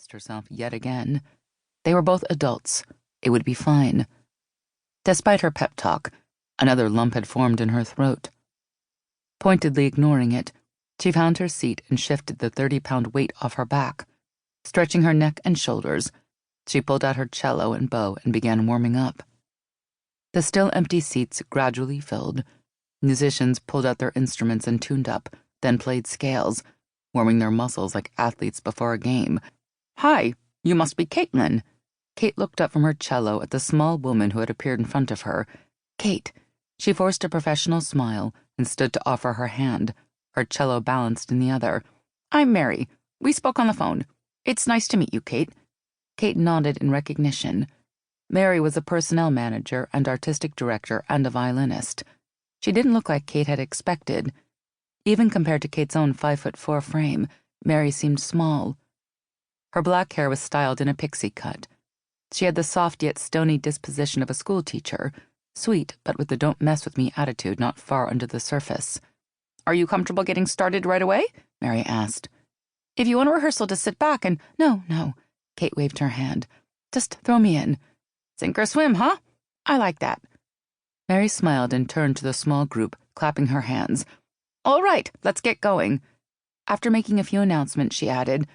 promised herself yet again. They were both adults. It would be fine. Despite her pep talk, another lump had formed in her throat. Pointedly ignoring it, she found her seat and shifted the 30-pound weight off her back. Stretching her neck and shoulders, she pulled out her cello and bow and began warming up. The still empty seats gradually filled. Musicians pulled out their instruments and tuned up, then played scales, warming their muscles like athletes before a game. "Hi, you must be Kate Flynn." Kate looked up from her cello at the small woman who had appeared in front of her. "Kate." She forced a professional smile and stood to offer her hand, her cello balanced in the other. "I'm Mary. We spoke on the phone. It's nice to meet you, Kate." Kate nodded in recognition. Mary was a personnel manager and artistic director and a violinist. She didn't look like Kate had expected. Even compared to Kate's own 5'4" frame, Mary seemed small. Her black hair was styled in a pixie cut. She had the soft yet stony disposition of a schoolteacher, sweet but with the don't-mess-with-me attitude not far under the surface. "Are you comfortable getting started right away?" Mary asked. "If you want a rehearsal to sit back and—" No, Kate waved her hand. "Just throw me in. Sink or swim, huh? I like that." Mary smiled and turned to the small group, clapping her hands. "All right, let's get going." After making a few announcements, she added,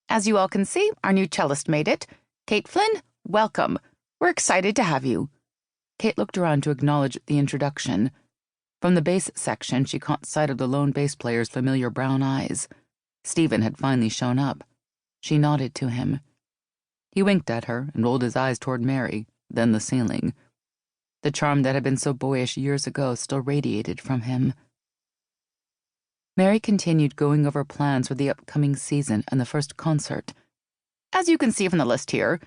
"As you all can see, our new cellist made it. Kate Flynn, welcome. We're excited to have you." Kate looked around to acknowledge the introduction. From the bass section, she caught sight of the lone bass player's familiar brown eyes. Stephen had finally shown up. She nodded to him. He winked at her and rolled his eyes toward Mary, then the ceiling. The charm that had been so boyish years ago still radiated from him. Mary continued going over plans for the upcoming season and the first concert. "As you can see from the list here,"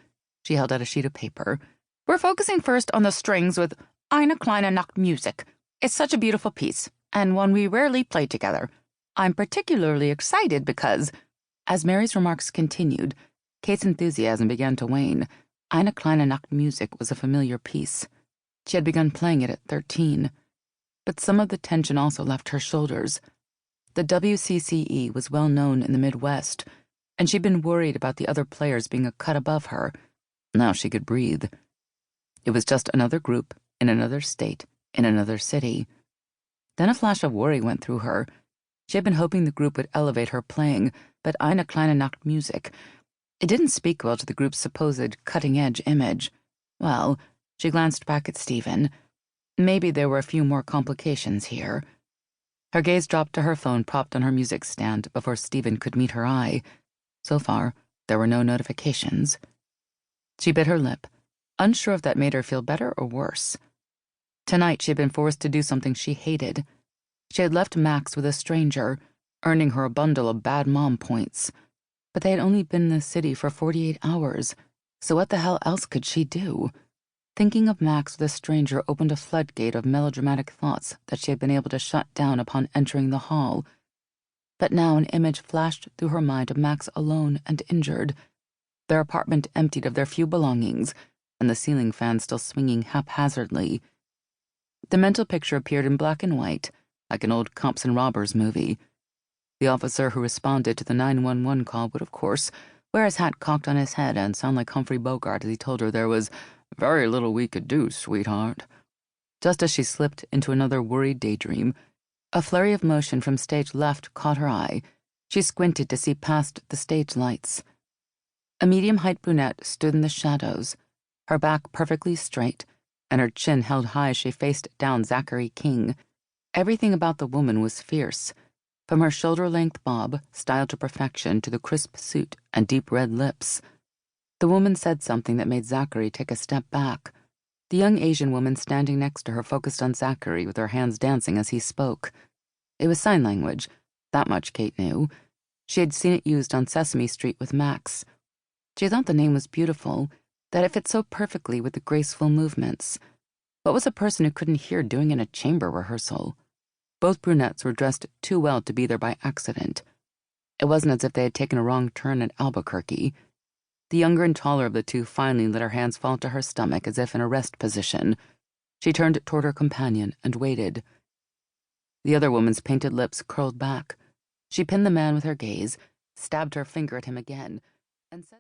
she held out a sheet of paper, "we're focusing first on the strings with Eine kleine Nachtmusik. It's such a beautiful piece, and one we rarely play together. I'm particularly excited because—" As Mary's remarks continued, Kate's enthusiasm began to wane. Eine kleine Nachtmusik was a familiar piece. She had begun playing it at 13. But some of the tension also left her shoulders. The WCCE was well known in the Midwest, and she'd been worried about the other players being a cut above her. Now she could breathe. It was just another group, in another state, in another city. Then a flash of worry went through her. She had been hoping the group would elevate her playing, but Eine kleine Nachtmusik, it didn't speak well to the group's supposed cutting-edge image. Well, she glanced back at Stephen. Maybe there were a few more complications here. Her gaze dropped to her phone propped on her music stand before Stephen could meet her eye. So far, there were no notifications. She bit her lip, unsure if that made her feel better or worse. Tonight she had been forced to do something she hated. She had left Max with a stranger, earning her a bundle of bad mom points. But they had only been in the city for 48 hours, so what the hell else could she do? Thinking of Max with a stranger opened a floodgate of melodramatic thoughts that she had been able to shut down upon entering the hall. But now an image flashed through her mind of Max alone and injured, their apartment emptied of their few belongings, and the ceiling fan still swinging haphazardly. The mental picture appeared in black and white, like an old cops and robbers movie. The officer who responded to the 911 call would, of course, wear his hat cocked on his head and sound like Humphrey Bogart as he told her there was very little we could do, sweetheart. Just as she slipped into another worried daydream, a flurry of motion from stage left caught her eye. She squinted to see past the stage lights. A medium-height brunette stood in the shadows, her back perfectly straight, and her chin held high as she faced down Zachary King. Everything about the woman was fierce, from her shoulder-length bob, styled to perfection, to the crisp suit and deep red lips. The woman said something that made Zachary take a step back. The young Asian woman standing next to her focused on Zachary with her hands dancing as he spoke. It was sign language, that much Kate knew. She had seen it used on Sesame Street with Max. She thought the name was beautiful, that it fit so perfectly with the graceful movements. What was a person who couldn't hear doing in a chamber rehearsal? Both brunettes were dressed too well to be there by accident. It wasn't as if they had taken a wrong turn at Albuquerque. The younger and taller of the two finally let her hands fall to her stomach as if in a rest position. She turned toward her companion and waited. The other woman's painted lips curled back. She pinned the man with her gaze, stabbed her finger at him again, and said